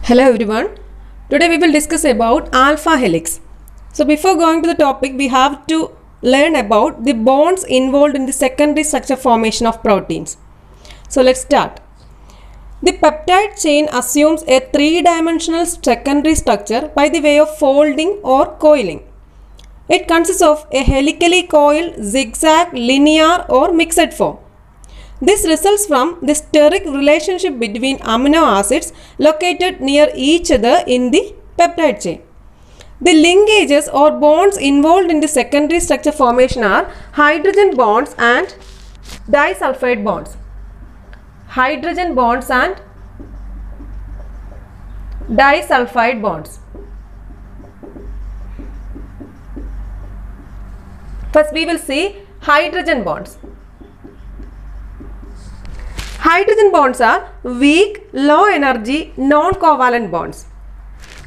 Hello everyone. Today we will discuss about alpha helix. So before going to the topic, we have to learn about the bonds involved in the secondary structure formation of proteins. So let's start. The peptide chain assumes a three-dimensional secondary structure by the way of folding or coiling. It consists of a helically coiled, zigzag, linear or mixed form. This results from the steric relationship between amino acids located near each other in the peptide chain. The linkages or bonds involved in the secondary structure formation are hydrogen bonds and disulfide bonds. Hydrogen bonds and disulfide bonds. First we will see hydrogen bonds. Hydrogen bonds are weak, low energy, non-covalent bonds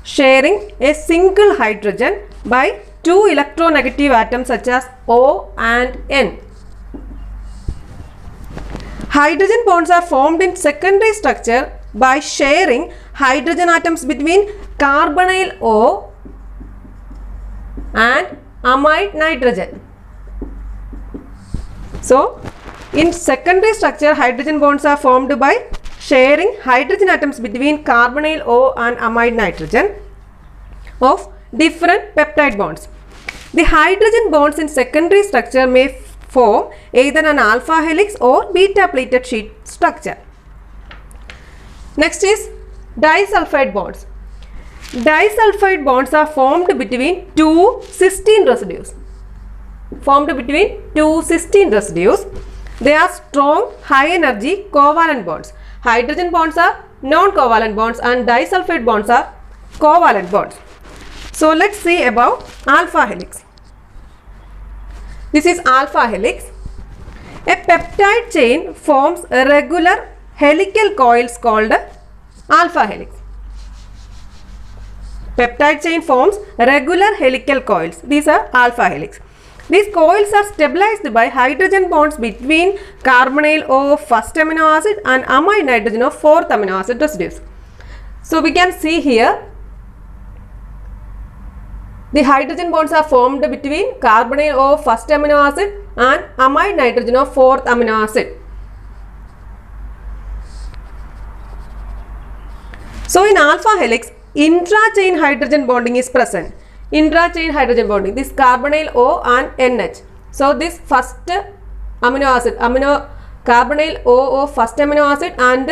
sharing a single hydrogen by two electronegative atoms such as O and N. Hydrogen bonds are formed in secondary structure by sharing hydrogen atoms between carbonyl O and amide nitrogen. So, in secondary structure, hydrogen bonds are formed by sharing hydrogen atoms between carbonyl O and amide nitrogen of different peptide bonds. The hydrogen bonds in secondary structure may form either an alpha helix or beta pleated sheet structure. Next is disulfide bonds. Disulfide bonds are formed between two cysteine residues. They are strong, high energy covalent bonds. Hydrogen bonds are non-covalent bonds and disulfide bonds are covalent bonds. So let's see about alpha helix. This is alpha helix. A peptide chain forms regular helical coils called alpha helix. Peptide chain forms regular helical coils. These are alpha helix. These coils are stabilized by hydrogen bonds between carbonyl O of first amino acid and amide nitrogen of fourth amino acid residues. So we can see here the hydrogen bonds are formed between carbonyl O of first amino acid and amide nitrogen of fourth amino acid. So in alpha helix, intra-chain hydrogen bonding is present. Intra-chain hydrogen bonding, this carbonyl O and NH. So this first amino acid, carbonyl O of first amino acid and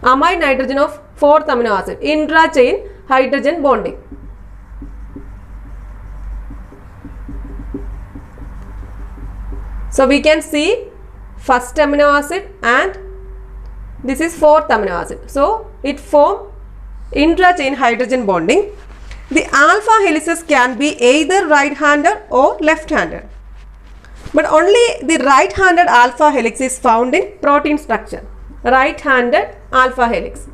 amide nitrogen of fourth amino acid, intra-chain hydrogen bonding. So we can see first amino acid and this is fourth amino acid. So it forms intra-chain hydrogen bonding. The alpha helices can be either right-handed or left-handed. But only the right-handed alpha helix is found in protein structure. Right-handed alpha helix.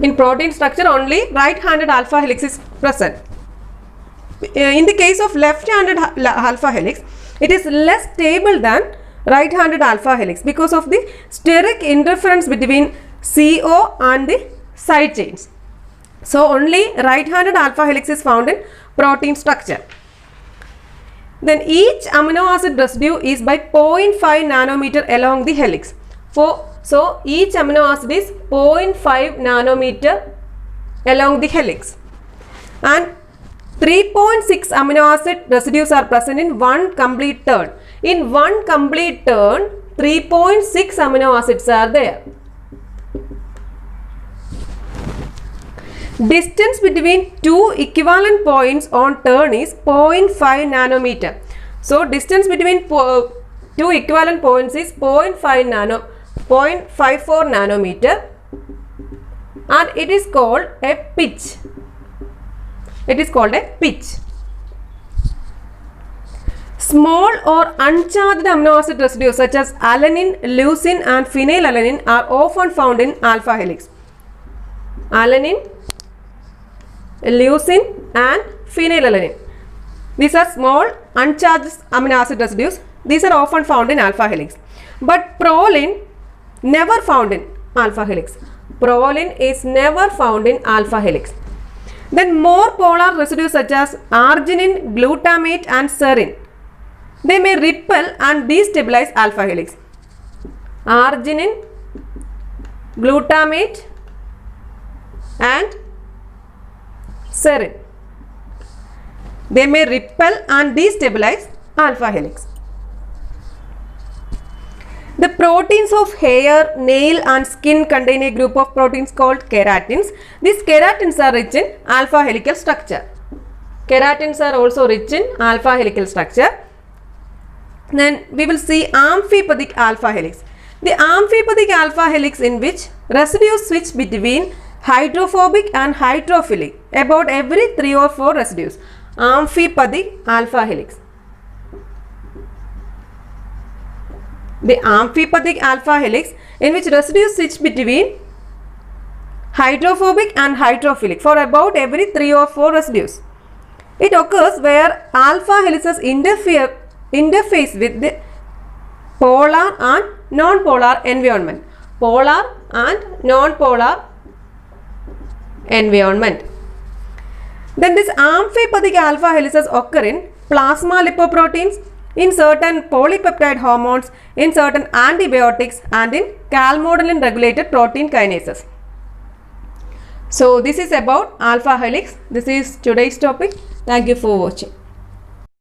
In protein structure, only right-handed alpha helix is present. In the case of left-handed alpha helix, it is less stable than right-handed alpha helix because of the steric interference between CO and the side chains. So only right-handed alpha helix is found in protein structure. Then each amino acid residue is by 0.5 nanometer along the helix. So each amino acid is 0.5 nanometer along the helix. And 3.6 amino acid residues are present in one complete turn. In one complete turn, 3.6 amino acids are there. Distance between two equivalent points on turn is 0.5 nanometer. So distance between two equivalent points is 0.54 nanometer and it is called a pitch. It is called a pitch. Small or uncharged amino acid residues such as alanine, leucine and phenylalanine are often found in alpha helix. Alanine, leucine and phenylalanine. These are small uncharged amino acid residues. These are often found in alpha helix. But proline never found in alpha helix. Proline is never found in alpha helix. Then more polar residues such as arginine, glutamate and serine, they may repel and destabilize alpha helix. Arginine, glutamate and serine, they may repel and destabilize alpha helix. The proteins of hair, nail and skin contain a group of proteins called keratins. These keratins are rich in alpha helical structure. Keratins are also rich in alpha helical structure. Then we will see amphipathic alpha helix. The amphipathic alpha helix in which residues switch between hydrophobic and hydrophilic about every 3 or 4 residues. Amphipathic alpha helix. The amphipathic alpha helix in which residues switch between hydrophobic and hydrophilic for about every 3 or 4 residues. It occurs where alpha helices interface with the polar and non-polar environment. Polar and non-polar environment. Then this amphipathic alpha helices occur in plasma lipoproteins, in certain polypeptide hormones, in certain antibiotics and in calmodulin regulated protein kinases. So this is about alpha helix. This is today's topic. Thank you for watching.